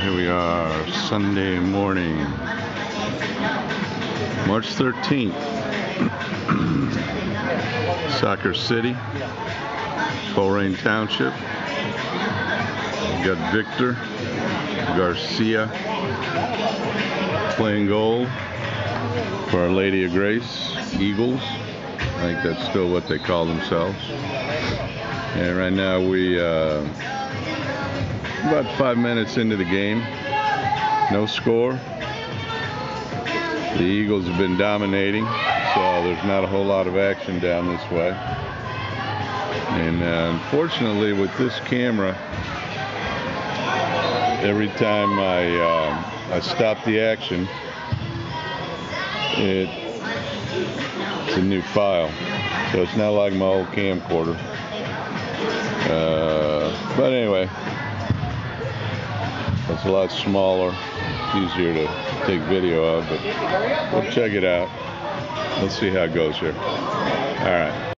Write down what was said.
Here we are, Sunday morning, March 13th, Soccer City, Colerain Township. We got Victor Garcia playing goal for Our Lady of Grace Eagles. I think that's still what they call themselves. And right now we about 5 minutes into the game, no score. The Eagles have been dominating, so there's not a whole lot of action down this way. And unfortunately with this camera, every time I stop the action, it's a new file. So it's not like my old camcorder. But anyway, it's a lot smaller. It's easier to take video of, but we'll check it out. Let's see how it goes here. All right.